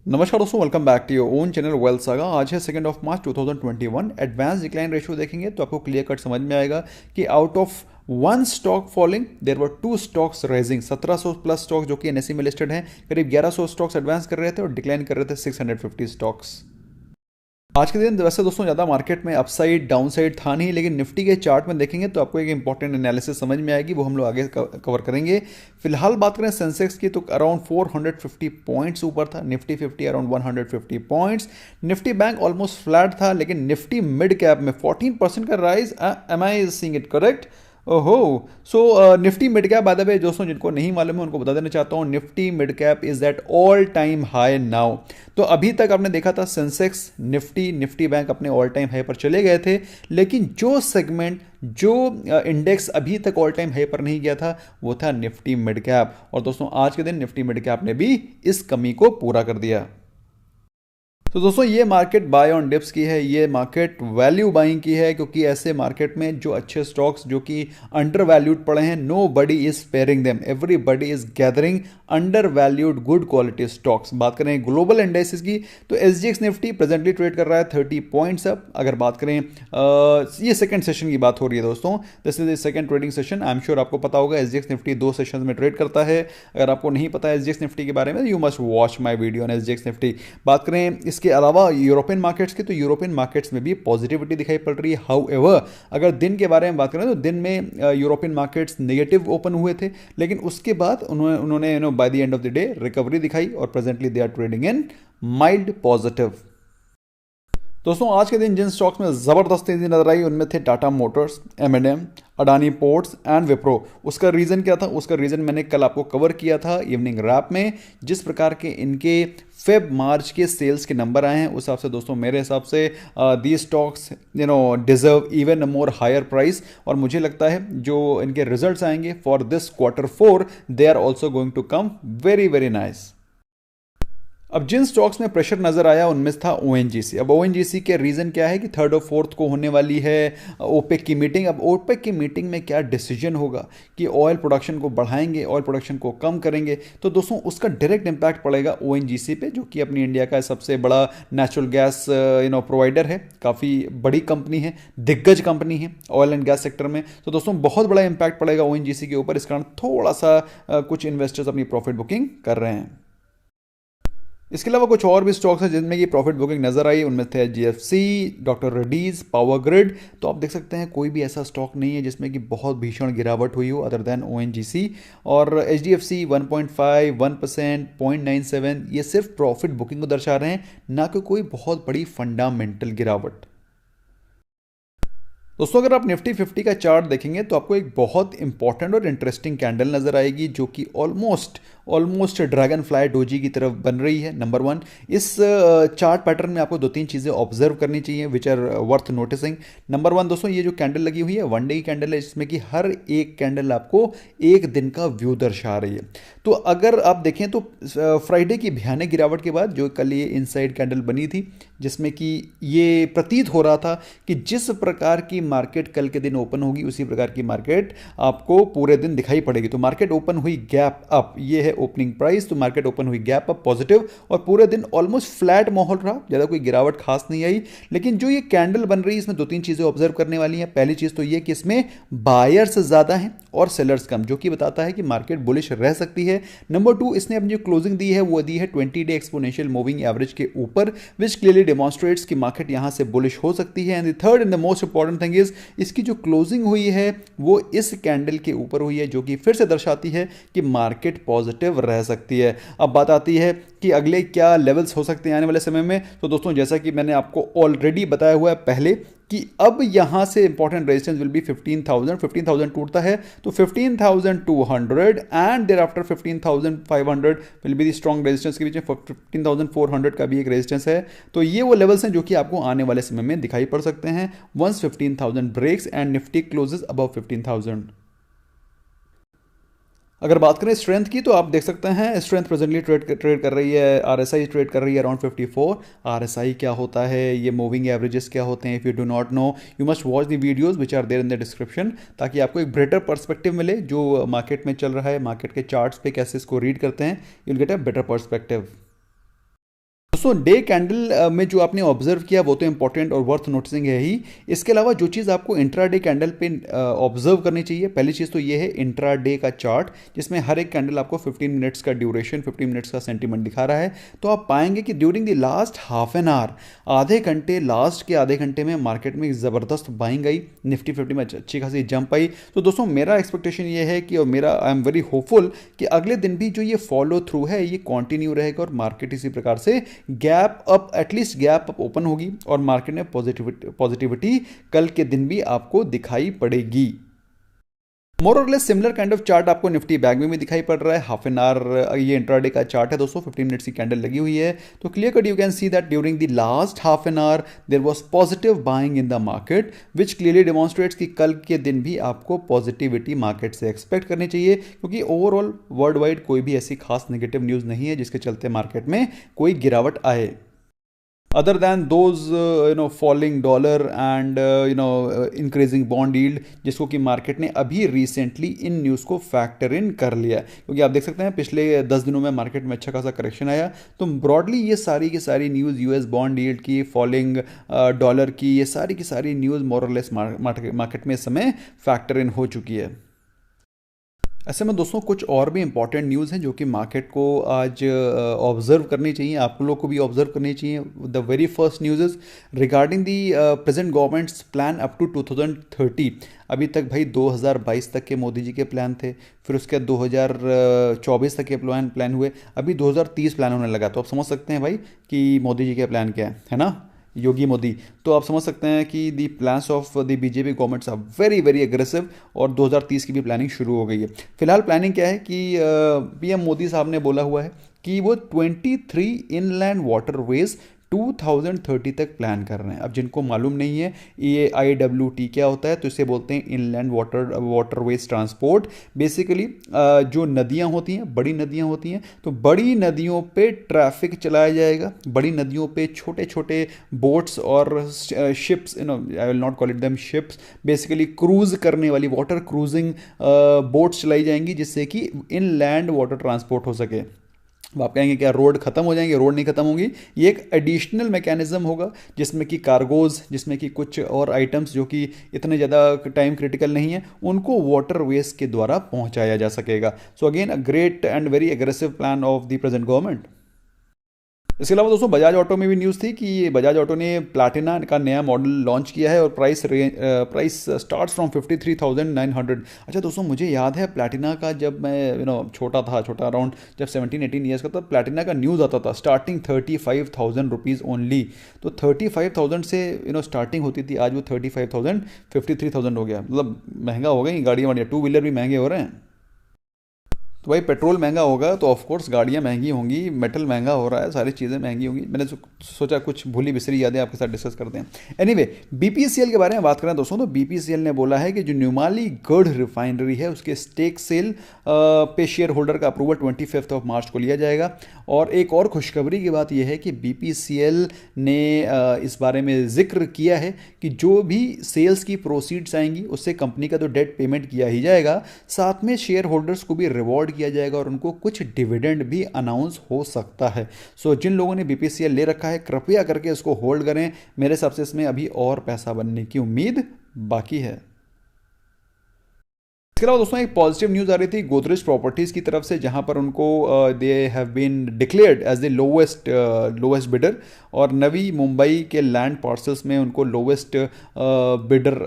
नमस्कार दोस्तों, welcome back to your own channel Wealth Saga. आज है 2 मार्च 2021। एडवांस डिक्लाइन रेशियो देखेंगे तो आपको क्लियर कट समझ में आएगा कि out of one stock falling there were two stocks rising. 1700 plus stock जो कि एनएसई में लिस्टेड हैं, करीब 1100 स्टॉक्स एडवांस कर रहे थे और डिक्लाइन कर रहे थे 650 स्टॉक्स। आज के दिन वैसे दोस्तों ज़्यादा मार्केट में अपसाइड डाउनसाइड था नहीं, लेकिन निफ्टी के चार्ट में देखेंगे तो आपको एक इंपॉर्टेंट एनालिसिस समझ में आएगी, वो हम लोग आगे कवर करेंगे। फिलहाल बात करें सेंसेक्स की तो अराउंड 450 पॉइंट्स ऊपर था, Nifty 50 around 150 points. Nifty bank almost flat था, लेकिन निफ्टी मिड कैप में 14% का rise. Am I seeing it correct? ओहो, so Nifty mid cap, by the way दोस्तों जिनको नहीं मालूम है उनको बता देना चाहता हूँ, Nifty mid cap is at all time high now. तो अभी तक आपने देखा था सेंसेक्स, निफ्टी बैंक अपने ऑल टाइम हाई पर चले गए थे, लेकिन जो सेगमेंट जो इंडेक्स अभी तक ऑल टाइम हाई पर नहीं गया था वो था निफ्टी मिड कैप। और दोस्तों आज के दिन निफ्टी मिड कैप ने भी इस कमी को पूरा कर दिया। तो दोस्तों ये मार्केट बाय ऑन डिप्स की है, ये मार्केट वैल्यू बाइंग की है, क्योंकि ऐसे मार्केट में जो अच्छे स्टॉक्स जो कि अंडर वैल्यूड पड़े हैं, nobody is pairing them, everybody is gathering undervalued good quality stocks. बात करें ग्लोबल इंडेक्सेस की तो एसजीएक्स निफ्टी प्रेजेंटली ट्रेड कर रहा है 30 पॉइंट्स अप। अगर बात करें ये सेकंड सेशन की बात हो रही है दोस्तों, this is the second trading session. I am sure आपको पता होगा एसजीएक्स निफ्टी 2 सेशन में ट्रेड करता है। अगर आपको नहीं पता है एसजीएक्स निफ्टी के बारे में, you must watch my video on SGX Nifty. बात करें इसके अलावा यूरोपियन मार्केट्स की तो यूरोपियन मार्केट्स में भी पॉजिटिविटी दिखाई पड़ रही है। हाउ एवर अगर दिन के बारे में बात करें तो दिन में यूरोपियन मार्केट्स नेगेटिव ओपन हुए थे, लेकिन उसके बाद उन्होंने by the end of the day recovery दिखाई और presently they are trading in mild positive. दोस्तों आज के दिन जिन स्टॉक्स में ज़बरदस्त तेजी नजर आई उनमें थे टाटा मोटर्स, एम अडानी पोर्ट्स एंड विप्रो। उसका रीज़न क्या था? उसका रीज़न मैंने कल आपको कवर किया था इवनिंग रैप में। जिस प्रकार के इनके फेब मार्च के सेल्स के नंबर आए हैं उस हिसाब से दोस्तों मेरे हिसाब से the stocks deserve even more higher price. और मुझे लगता है जो इनके रिजल्ट्स आएंगे for this Q4 they are also going to come very very nice. अब जिन स्टॉक्स में प्रेशर नजर आया उनमें था ओएनजीसी। अब ओएनजीसी के रीजन क्या है कि 3rd और 4th को होने वाली है ओपेक की मीटिंग। अब ओपेक की मीटिंग में क्या डिसीजन होगा कि ऑयल प्रोडक्शन को बढ़ाएंगे, ऑयल प्रोडक्शन को कम करेंगे, तो दोस्तों उसका डायरेक्ट इंपैक्ट पड़ेगा ओएनजीसी पे, जो कि अपनी इंडिया का सबसे बड़ा नेचुरल गैस प्रोवाइडर है, काफ़ी बड़ी कंपनी है, दिग्गज कंपनी है ऑयल एंड गैस सेक्टर में। तो दोस्तों बहुत बड़ा इंपैक्ट पड़ेगा ओएनजीसी के ऊपर। इस कारण थोड़ा सा कुछ इन्वेस्टर्स अपनी प्रॉफिट बुकिंग कर रहे हैं। इसके अलावा कुछ और भी स्टॉक्स हैं जिनमें की प्रॉफिट बुकिंग नजर आई, उनमें थे GFC, doctor Reddy's, power grid. तो आप देख सकते हैं कोई भी ऐसा स्टॉक नहीं है जिसमें कि बहुत भीषण गिरावट हुई हो अदर देन ओएनजीसी। और एचडीएफसी 1.5, 1%, 0.97 ये सिर्फ प्रॉफिट बुकिंग को दर्शा रहे हैं, ना कि कोई बहुत बड़ी फंडामेंटल गिरावट। दोस्तों अगर आप निफ्टी 50 का चार्ट देखेंगे तो आपको एक बहुत इंपॉर्टेंट और इंटरेस्टिंग कैंडल नजर आएगी, जो कि ऑलमोस्ट ड्रैगन फ्लाई डोजी की तरफ बन रही है। नंबर 1, इस चार्ट पैटर्न में आपको 2-3 चीज़ें ऑब्जर्व करनी चाहिए which are worth noticing. Number 1 दोस्तों, ये जो कैंडल लगी हुई है 1 डे की कैंडल है, जिसमें कि हर एक कैंडल आपको एक दिन का व्यू दर्शा रही है। तो अगर आप देखें तो फ्राइडे की भयानक गिरावट के बाद जो कल ये इनसाइड कैंडल बनी थी, जिसमें कि ये प्रतीत हो रहा था कि जिस प्रकार की मार्केट कल के दिन ओपन होगी उसी प्रकार की मार्केट आपको पूरे दिन दिखाई पड़ेगी। तो मार्केट ओपन हुई गैप अप, ये है ओपनिंग प्राइस, तो मार्केट ओपन हुई गैप अप पॉजिटिव और पूरे दिन ऑलमोस्ट फ्लैट माहौल रहा, ज़्यादा कोई गिरावट खास नहीं आई। लेकिन जो ये कैंडल बन रही है इसमें 2-3 चीज़ें ऑब्जर्व करने वाली हैं। पहली चीज़ तो ये कि इसमें बायर्स ज़्यादा हैं और सेलर्स कम, जो कि बताता है कि मार्केट बुलिश रह सकती है। नंबर 2, इसने अपनी जो क्लोजिंग दी है वो दी है 20 डे एक्सपोनेंशियल मूविंग एवरेज के ऊपर, विच क्लियरली डेमोन्स्ट्रेट्स कि मार्केट यहां से बुलिश हो सकती है। And the third and the most important thing is इसकी जो क्लोजिंग हुई है वो इस कैंडल के ऊपर हुई है, जो कि फिर से दर्शाती है कि मार्केट पॉजिटिव रह सकती है। अब बात आती है कि अगले क्या लेवल्स हो सकते हैं आने वाले समय में। तो दोस्तों जैसा कि मैंने आपको ऑलरेडी बताया हुआ है पहले कि अब यहां से इंपॉर्टेंट रेजिस्टेंस विल बी 15,000 टूटता है तो 15,200 and thereafter 15,500 will be the strong resistance. के बीच में 15,400 का भी एक रेजिस्टेंस है। तो ये वो लेवल्स हैं जो कि आपको आने वाले समय में दिखाई पड़ सकते हैं once 15,000 breaks and Nifty closes above 15,000। अगर बात करें स्ट्रेंथ की तो आप देख सकते हैं स्ट्रेंथ प्रेजेंटली ट्रेड कर रही है, आरएसआई ट्रेड कर रही है अराउंड 54। आरएसआई क्या होता है, ये मूविंग एवरेजेस क्या होते हैं, if you do not know you must watch the videos which are there in the description, ताकि आपको एक बेटर पर्सपेक्टिव मिले जो मार्केट में चल रहा है, मार्केट के चार्ट्स पे कैसे इसको रीड करते हैं, you'll get a better perspective. दोस्तों डे कैंडल में जो आपने ऑब्जर्व किया वो तो इंपॉर्टेंट और वर्थ नोटिसिंग है ही। इसके अलावा जो चीज़ आपको इंट्रा डे कैंडल पे ऑब्जर्व करनी चाहिए, पहली चीज़ तो ये है इंट्रा डे का चार्ट, जिसमें हर एक कैंडल आपको 15 मिनट्स का ड्यूरेशन, 15 मिनट्स का सेंटीमेंट दिखा रहा है। तो आप पाएंगे कि during the last half an our, आधे घंटे, लास्ट के आधे घंटे में मार्केट में ज़बरदस्त बाइंग आई, निफ्टी 50 में अच्छी खासी जंप आई। तो दोस्तों मेरा एक्सपेक्टेशन ये है कि, और मेरा आई एम वेरी होपफुल कि अगले दिन भी जो ये फॉलो थ्रू है ये कंटिन्यू रहेगा और मार्केट इसी प्रकार से gap up, at least gap up open होगी और मार्केट में पॉजिटिविटी कल के दिन भी आपको दिखाई पड़ेगी। मोर और less similar kind of chart आपको निफ्टी बैंक में भी दिखाई पड़ रहा है। हाफ एन आवर ये इंट्राडे का चार्ट है दोस्तों, 15 मिनट्स की कैंडल लगी हुई है। तो clear cut you can see that during the last half an hour there was positive buying in the market, which clearly demonstrates कि कल के दिन भी आपको पॉजिटिविटी मार्केट से एक्सपेक्ट करनी चाहिए, क्योंकि ओवरऑल वर्ल्ड वाइड कोई भी ऐसी खास नेगेटिव न्यूज़ नहीं है जिसके चलते मार्केट में कोई गिरावट आए, other than those falling dollar and increasing bond yield, जिसको कि मार्केट ने अभी रिसेंटली इन न्यूज़ को फैक्टर इन कर लिया। क्योंकि आप देख सकते हैं पिछले 10 दिनों में मार्केट में अच्छा खासा करेक्शन आया। तो ब्रॉडली ये सारी की सारी न्यूज़, यूएस बॉन्ड यील्ड की, फॉलिंग डॉलर की, ये सारी की सारी न्यूज़ मोरलेस मार्केट में इस समय फैक्टर इन हो चुकी है। ऐसे में दोस्तों कुछ और भी इंपॉर्टेंट न्यूज़ हैं जो कि मार्केट को आज ऑब्जर्व करनी चाहिए, आप लोग को भी ऑब्जर्व करनी चाहिए। The very first news is regarding the present government's plan up to 2030। अभी तक भाई 2022 तक के मोदी जी के प्लान थे, फिर उसके बाद 2024 तक के प्लान हुए, अभी 2030 प्लान होने लगा। तो आप समझ सकते हैं भाई कि मोदी जी के प्लान क्या है ना, योगी मोदी। तो आप समझ सकते हैं कि the plans of the BJP governments are very very aggressive और 2030 की भी प्लानिंग शुरू हो गई है। फिलहाल प्लानिंग क्या है कि पीएम मोदी साहब ने बोला हुआ है कि वो 23 इनलैंड वाटरवेज 2030 तक प्लान कर रहे हैं। अब जिनको मालूम नहीं है ये IWT क्या होता है, तो इसे बोलते हैं इनलैंड वाटरवेज ट्रांसपोर्ट। बेसिकली जो नदियां होती हैं, बड़ी नदियां होती हैं, तो बड़ी नदियों पे ट्रैफिक चलाया जाएगा। बड़ी नदियों पे छोटे छोटे बोट्स और ships, I will not call it them ships, basically cruise करने वाली वाटर क्रूजिंग बोट्स चलाई जाएंगी, जिससे कि इनलैंड वाटर ट्रांसपोर्ट हो सके। आप कहेंगे क्या रोड खत्म हो जाएंगे? रोड नहीं खत्म होगी, ये एक एडिशनल मैकेनिज्म होगा जिसमें कि कार्गोज, जिसमें कि कुछ और आइटम्स जो कि इतने ज़्यादा टाइम क्रिटिकल नहीं है, उनको वाटरवेज के द्वारा पहुंचाया जा सकेगा। So again a great and very aggressive plan of the present government. इसके अलावा दोस्तों बजाज ऑटो में भी न्यूज़ थी कि बजाज ऑटो ने प्लैटिना का नया मॉडल लॉन्च किया है और प्राइस स्टार्ट्स फ्रॉम 53,900। अच्छा दोस्तों मुझे याद है प्लैटिना का, जब मैं छोटा अराउंड जब 17-18 ईयर्स का, तब प्लैटिना का न्यूज़ आता था स्टार्टिंग 35,000 रुपीज़ ओनली। तो 35,000 से स्टार्टिंग होती थी, आज वो 35,000 53,000 हो गया। मतलब महंगा हो गई गाड़ियाँ वाड़ियाँ, टू व्हीलर भी महंगे हो रहे हैं। तो भाई पेट्रोल महंगा होगा तो ऑफकोर्स गाड़ियाँ महंगी होंगी, मेटल महंगा हो रहा है, सारी चीज़ें महंगी होंगी। मैंने सोचा कुछ भूली बिसरी यादें आपके साथ डिस्कस करते हैं। एनीवे BPCL के बारे में बात करें दोस्तों, तो BPCL ने बोला है कि जो नुमालीगढ़ रिफाइनरी है उसके स्टेक सेल पे शेयर होल्डर का अप्रूवल 25 मार्च को लिया जाएगा। और एक और खुशखबरी की बात यह है कि BPCL ने इस बारे में जिक्र किया है कि जो भी सेल्स की प्रोसीड्स आएंगी उससे कंपनी का तो डेट पेमेंट किया ही जाएगा, साथ में शेयर होल्डर्स को भी रिवॉर्ड किया जाएगा और उनको कुछ डिविडेंड भी अनाउंस हो सकता है। सो जिन लोगों ने BPCL ले रखा है कृपया करके इसको होल्ड करें, मेरे हिसाब से इसमें अभी और पैसा बनने की उम्मीद बाकी है। इसके अलावा दोस्तों एक पॉजिटिव न्यूज़ आ रही थी गोदरेज प्रॉपर्टीज़ की तरफ से, जहां पर उनको they have been declared as the lowest bidder, और नवी मुंबई के लैंड पार्सल्स में उनको लोवेस्ट बिडर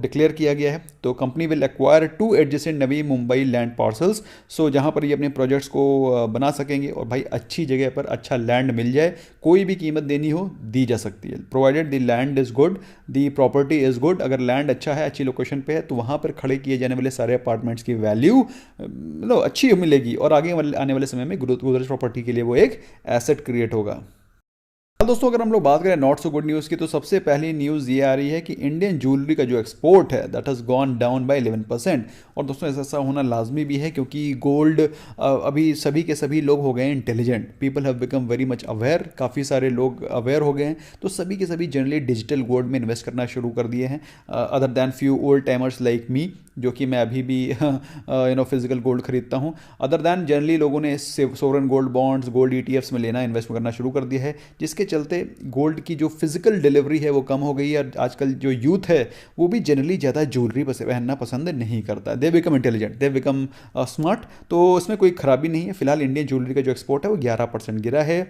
डिक्लेयर किया गया है। तो company will acquire 2 adjacent Navi Mumbai land parcels, so जहां पर ये अपने प्रोजेक्ट्स को बना सकेंगे। और भाई अच्छी जगह पर अच्छा लैंड मिल जाए, कोई भी कीमत देनी हो दी जा सकती है, provided the land is good, the property is good. अगर लैंड अच्छा है, अच्छी लोकेशन पे है, तो वहाँ पर खड़े किए जाने वाले सारे अपार्टमेंट्स की वैल्यू अच्छी मिलेगी और आगे आने वाले समय में गोदरेज प्रॉपर्टी के लिए वो एक एसेट क्रिएट होगा। दोस्तों अगर हम लोग बात करें नॉट सो गुड न्यूज़ की, तो सबसे पहली न्यूज़ ये आ रही है कि इंडियन ज्वेलरी का जो एक्सपोर्ट है that has gone down by 11%। और दोस्तों ऐसा होना लाजमी भी है, क्योंकि गोल्ड अभी सभी के सभी लोग हो गए हैं intelligent, people have become very much aware, काफ़ी सारे लोग अवेयर हो गए हैं, तो सभी के सभी जनरली डिजिटल गोल्ड में इन्वेस्ट करना शुरू कर दिए हैं, other than few old timers like me, जो कि मैं अभी भी फिजिकल गोल्ड खरीदता हूँ। अदर दैन जनरली लोगों ने sovereign gold bonds, gold ETFs में लेना, इन्वेस्ट करना शुरू कर दिया है, जिसके चलते गोल्ड की जो फिजिकल डिलीवरी है वो कम हो गई है। आजकल जो यूथ है वो भी जनरली ज़्यादा ज्वेलरी पहनना पसंद नहीं करता, they become intelligent, they become smart, तो इसमें कोई खराबी नहीं है। फिलहाल इंडियन ज्वेलरी का जो एक्सपोर्ट है वो 11% गिरा है।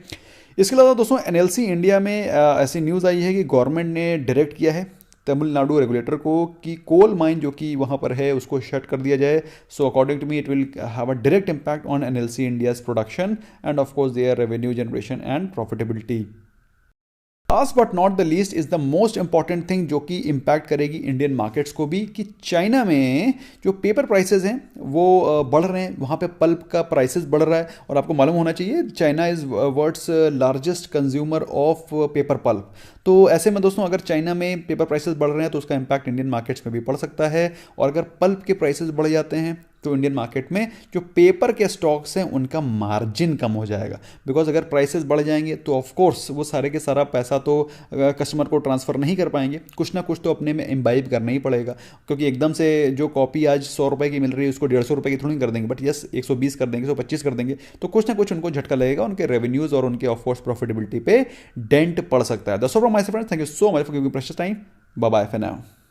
इसके अलावा दोस्तों एनएलसी इंडिया में ऐसी न्यूज़ आई है कि गवर्नमेंट ने डायरेक्ट किया है तमिलनाडु रेगुलेटर को कि कोल माइन जो कि वहाँ पर है उसको शट कर दिया जाए। So according to me it will have a direct impact on NLC India's production and of course their revenue generation and profitability. Last but not the least is the most important thing जो कि impact करेगी Indian markets को भी, कि China में जो paper prices हैं वो बढ़ रहे हैं, वहाँ पे पल्प का प्राइसेस बढ़ रहा है। और आपको मालूम होना चाहिए China is world's largest consumer of paper pulp. तो ऐसे में दोस्तों अगर चाइना में पेपर प्राइसेस बढ़ रहे हैं तो उसका इम्पैक्ट इंडियन मार्केट्स में भी पड़ सकता है। और अगर पल्प के प्राइसेस बढ़ जाते हैं तो इंडियन मार्केट में जो पेपर के स्टॉक्स हैं उनका मार्जिन कम हो जाएगा, बिकॉज अगर प्राइसेस बढ़ जाएंगे तो ऑफ कोर्स वो सारे के सारा पैसा तो कस्टमर को ट्रांसफ़र नहीं कर पाएंगे, कुछ ना कुछ तो अपने में इम्बाइब करना ही पड़ेगा। क्योंकि एकदम से जो कॉपी आज 100 रुपये की मिल रही है उसको 150 रुपये की थोड़ी कर देंगे, बट यस 120 कर देंगे, 125 कर देंगे, तो कुछ ना कुछ उनको झटका लगेगा, उनके रेवेन्यूज़ और उनके ऑफ कोर्स प्रॉफिटेबिलिटी पे डेंट पड़ सकता है। That's all from my friends, thank you so much for giving precious time, bye bye for now.